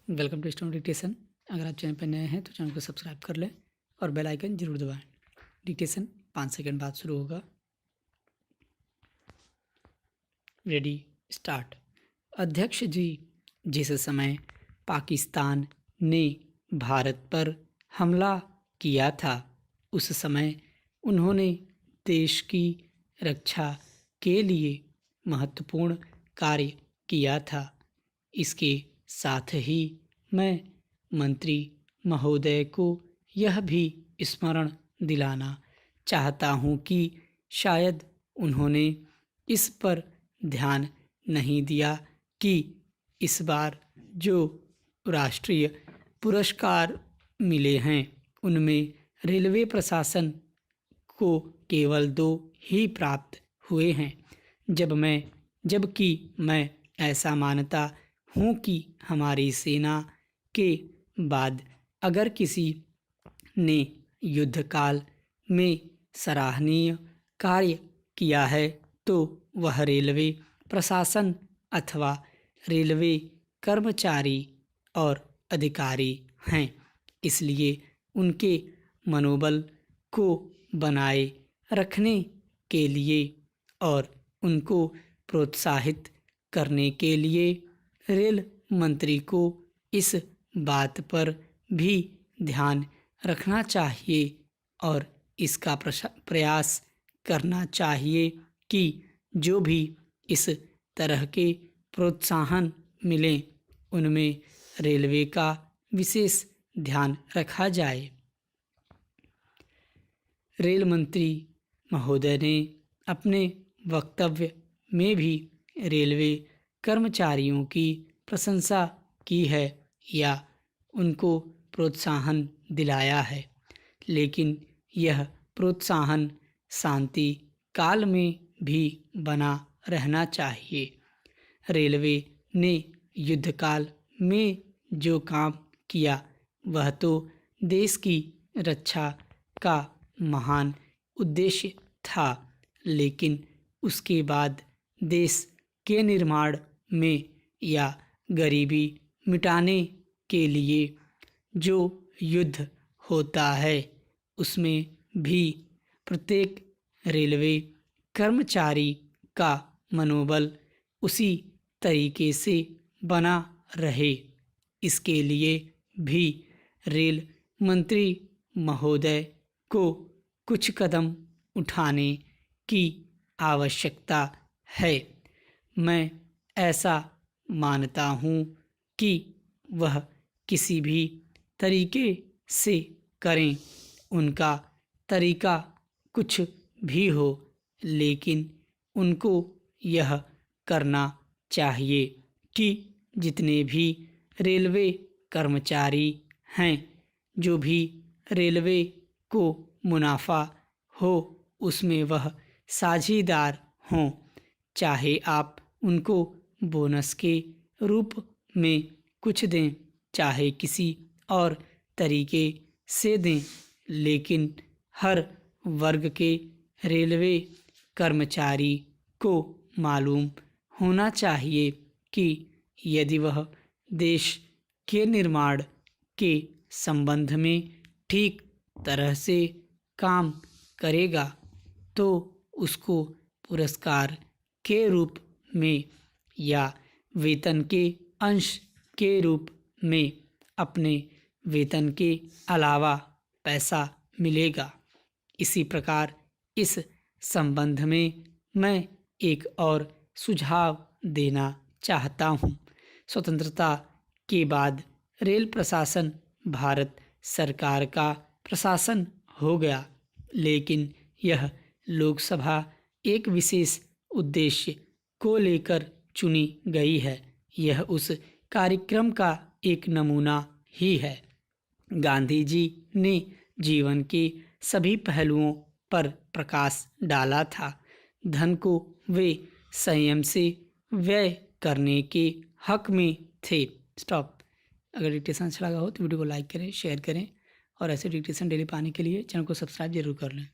Welcome to student dictation. अगर आप channel पर नए हैं तो चैनल को सब्सक्राइब कर लें और बेल आइकन जरूर दबाएं। डिक्टेशन 5 सेकंड बाद शुरू होगा। Ready, start. अध्यक्ष जी, जिस समय पाकिस्तान ने भारत पर हमला किया था उस समय उन्होंने देश की रक्षा के लिए महत्वपूर्ण कार्य किया था। इसके साथ ही मैं मंत्री महोदय को यह भी स्मरण दिलाना चाहता हूँ कि शायद उन्होंने इस पर ध्यान नहीं दिया कि इस बार जो राष्ट्रीय पुरस्कार मिले हैं उनमें रेलवे प्रशासन को केवल 2 ही प्राप्त हुए हैं, जबकि मैं ऐसा मानता हूँ कि हमारी सेना के बाद अगर किसी ने युद्धकाल में सराहनीय कार्य किया है तो वह रेलवे प्रशासन अथवा रेलवे कर्मचारी और अधिकारी हैं। इसलिए उनके मनोबल को बनाए रखने के लिए और उनको प्रोत्साहित करने के लिए रेल मंत्री को इस बात पर भी ध्यान रखना चाहिए और इसका प्रयास करना चाहिए कि जो भी इस तरह के प्रोत्साहन मिलें उनमें रेलवे का विशेष ध्यान रखा जाए। रेल मंत्री महोदय ने अपने वक्तव्य में भी रेलवे कर्मचारियों की प्रशंसा की है या उनको प्रोत्साहन दिलाया है, लेकिन यह प्रोत्साहन शांति काल में भी बना रहना चाहिए। रेलवे ने युद्धकाल में जो काम किया वह तो देश की रक्षा का महान उद्देश्य था, लेकिन उसके बाद देश के निर्माण में या गरीबी मिटाने के लिए जो युद्ध होता है उसमें भी प्रत्येक रेलवे कर्मचारी का मनोबल उसी तरीके से बना रहे, इसके लिए भी रेल मंत्री महोदय को कुछ कदम उठाने की आवश्यकता है। मैं ऐसा मानता हूँ कि वह किसी भी तरीके से करें, उनका तरीका कुछ भी हो, लेकिन उनको यह करना चाहिए कि जितने भी रेलवे कर्मचारी हैं, जो भी रेलवे को मुनाफा हो उसमें वह साझेदार हों। चाहे आप उनको बोनस के रूप में कुछ दें, चाहे किसी और तरीके से दें, लेकिन हर वर्ग के रेलवे कर्मचारी को मालूम होना चाहिए कि यदि वह देश के निर्माण के संबंध में ठीक तरह से काम करेगा तो उसको पुरस्कार के रूप में या वेतन के अंश के रूप में अपने वेतन के अलावा पैसा मिलेगा। इसी प्रकार इस संबंध में मैं एक और सुझाव देना चाहता हूँ। स्वतंत्रता के बाद रेल प्रशासन भारत सरकार का प्रशासन हो गया, लेकिन यह लोकसभा एक विशेष उद्देश्य को लेकर चुनी गई है। यह उस कार्यक्रम का एक नमूना ही है। गांधी जी ने जीवन के सभी पहलुओं पर प्रकाश डाला था। धन को वे संयम से व्यय करने के हक में थे। स्टॉप। अगर डिक्टेशन अच्छा लगा हो तो वीडियो को लाइक करें, शेयर करें और ऐसे डिक्टेशन डेली पाने के लिए चैनल को सब्सक्राइब जरूर कर लें।